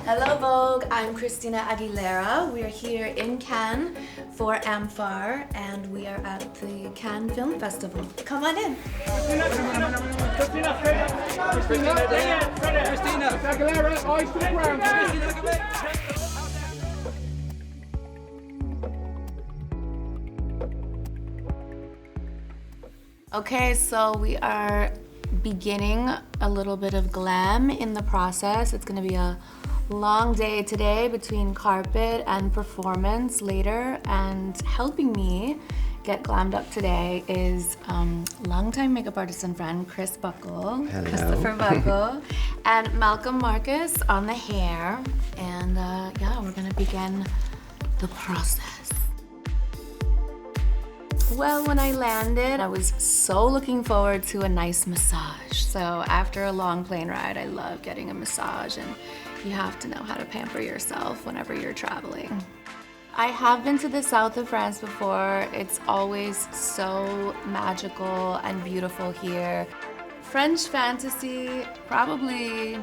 Hello Vogue, I'm Christina Aguilera. We are here in Cannes for amfAR and we are at the Cannes Film Festival. Come on in. Christina Aguilera, eyes to the ground. Okay, so we are beginning a little bit of glam in the process. It's gonna be a long day today between carpet and performance later, and helping me get glammed up today is longtime makeup artist and friend Chris Buckle. Hello. Christopher Buckle, and Malcolm Marcus on the hair, and yeah, we're gonna begin the process. Well, when I landed, I was so looking forward to a nice massage. So after a long plane ride, I love getting a massage, and you have to know how to pamper yourself whenever you're traveling. I have been to the south of France before. It's always so magical and beautiful here. French fantasy, probably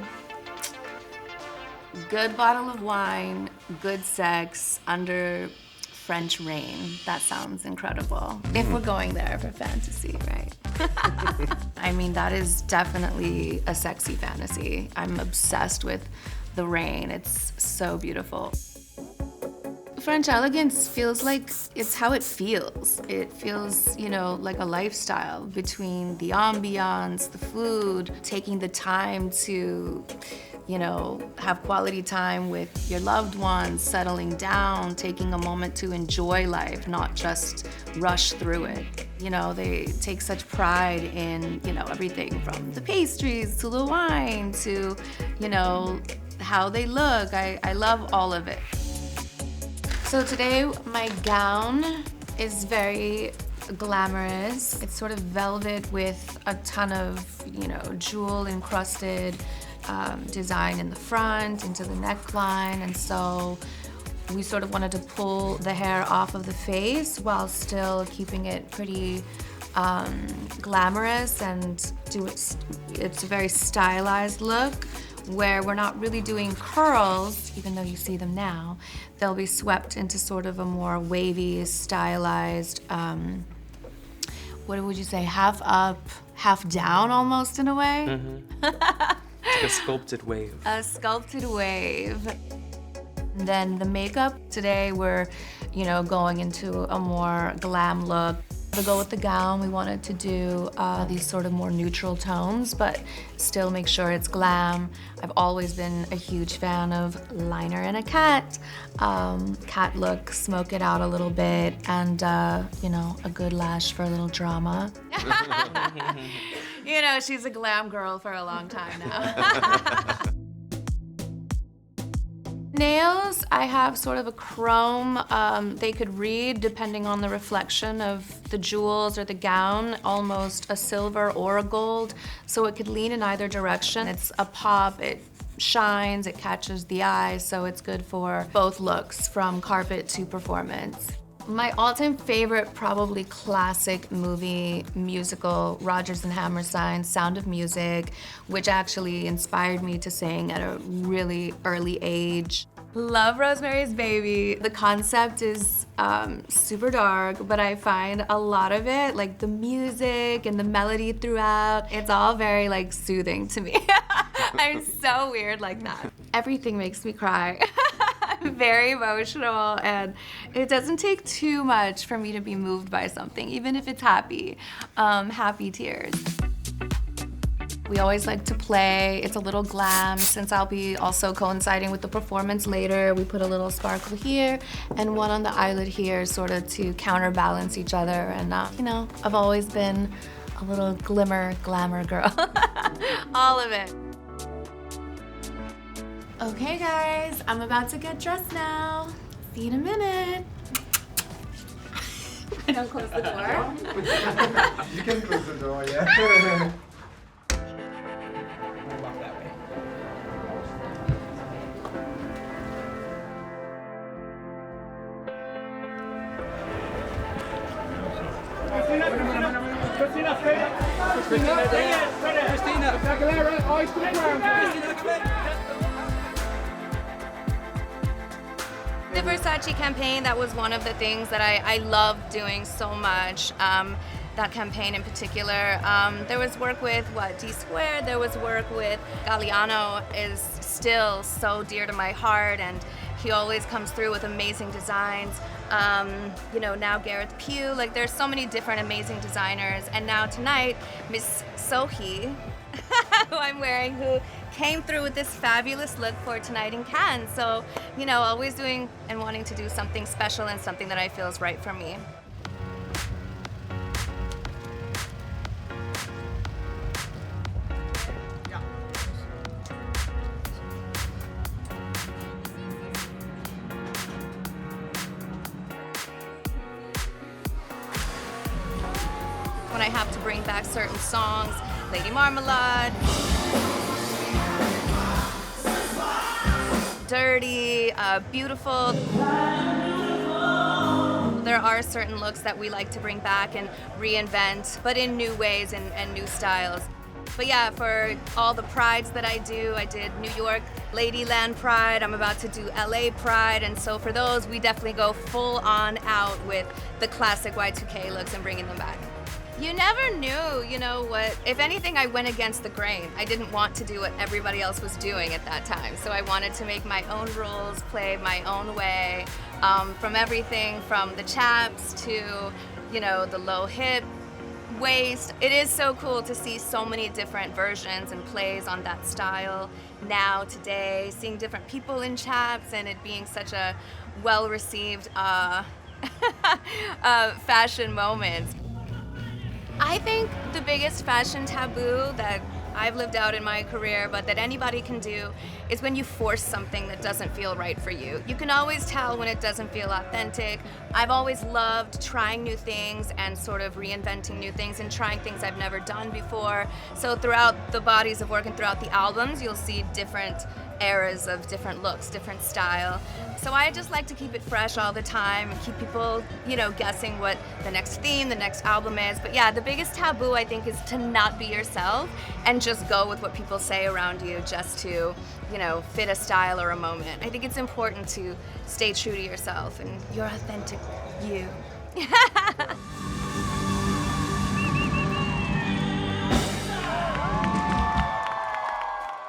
good bottle of wine, good sex, under French rain. That sounds incredible. If we're going there for fantasy, right? I mean, that is definitely a sexy fantasy. I'm obsessed with the rain. It's so beautiful. French elegance feels like it's how it feels. It feels, you know, like a lifestyle between the ambiance, the food, taking the time to, you know, have quality time with your loved ones, settling down, taking a moment to enjoy life, not just rush through it. You know, they take such pride in, you know, everything from the pastries to the wine to, you know, how they look. I love all of it. So today my gown is very glamorous. It's sort of velvet with a ton of, you know, jewel encrusted design in the front, into the neckline, and so we sort of wanted to pull the hair off of the face while still keeping it pretty glamorous and do it's a very stylized look where we're not really doing curls, even though you see them now. They'll be swept into sort of a more wavy, stylized, what would you say, half up, half down almost in a way? Mm-hmm. Like a sculpted wave. A sculpted wave. And then the makeup, today we're, you know, going into a more glam look. To go with the gown, we wanted to do these sort of more neutral tones, but still make sure it's glam. I've always been a huge fan of liner and a cat look, smoke it out a little bit, and you know, a good lash for a little drama. You know, she's a glam girl for a long time now. Nails, I have sort of a chrome. They could read, depending on the reflection of the jewels or the gown, almost a silver or a gold. So it could lean in either direction. It's a pop, it shines, it catches the eye, so it's good for both looks, from carpet to performance. My all-time favorite, probably classic movie musical, Rodgers and Hammerstein's Sound of Music, which actually inspired me to sing at a really early age. Love Rosemary's Baby. The concept is super dark, but I find a lot of it, like the music and the melody throughout, it's all very like soothing to me. I'm so weird like that. Everything makes me cry. I'm very emotional, and it doesn't take too much for me to be moved by something, even if it's happy, happy tears. We always like to play. It's a little glam. Since I'll be also coinciding with the performance later, we put a little sparkle here and one on the eyelid here, sort of to counterbalance each other. And you know, I've always been a little glamour girl. All of it. Okay guys, I'm about to get dressed now. See you in a minute. I don't close the door. You can close the door, yeah. Christina Aguilera, eyes to the ground. The Versace campaign, that was one of the things that I loved doing so much. That campaign in particular. There was work with D Squared, there was work with Galliano is still so dear to my heart, and he always comes through with amazing designs. Now Gareth Pugh, like there's so many different amazing designers, and now tonight, Miss Sohi, who I'm wearing, who came through with this fabulous look for tonight in Cannes. So, always doing and wanting to do something special and something that I feel is right for me. When I have to bring back certain songs, Lady Marmalade, Dirty, Beautiful. There are certain looks that we like to bring back and reinvent, but in new ways and new styles. But yeah, for all the prides that I do, I did New York Ladyland Pride, I'm about to do LA Pride, and so for those, we definitely go full on out with the classic Y2K looks and bringing them back. You never knew, what, if anything, I went against the grain. I didn't want to do what everybody else was doing at that time. So I wanted to make my own rules, play my own way, from everything from the chaps to, the low hip, waist. It is so cool to see so many different versions and plays on that style now, today, seeing different people in chaps and it being such a well-received fashion moment. I think the biggest fashion taboo that I've lived out in my career, but that anybody can do, is when you force something that doesn't feel right for you. You can always tell when it doesn't feel authentic. I've always loved trying new things and sort of reinventing new things and trying things I've never done before. So throughout the bodies of work and throughout the albums, you'll see different eras of different looks, different style. So I just like to keep it fresh all the time and keep people, guessing what the next theme, the next album is. But yeah, the biggest taboo I think is to not be yourself and just go with what people say around you just to, fit a style or a moment. I think it's important to stay true to yourself and your authentic you.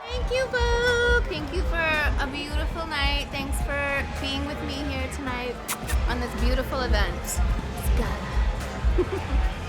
Thank you, Vogue. Thank you for a beautiful night. Thanks for being with me here tonight on this beautiful event. It's gotta.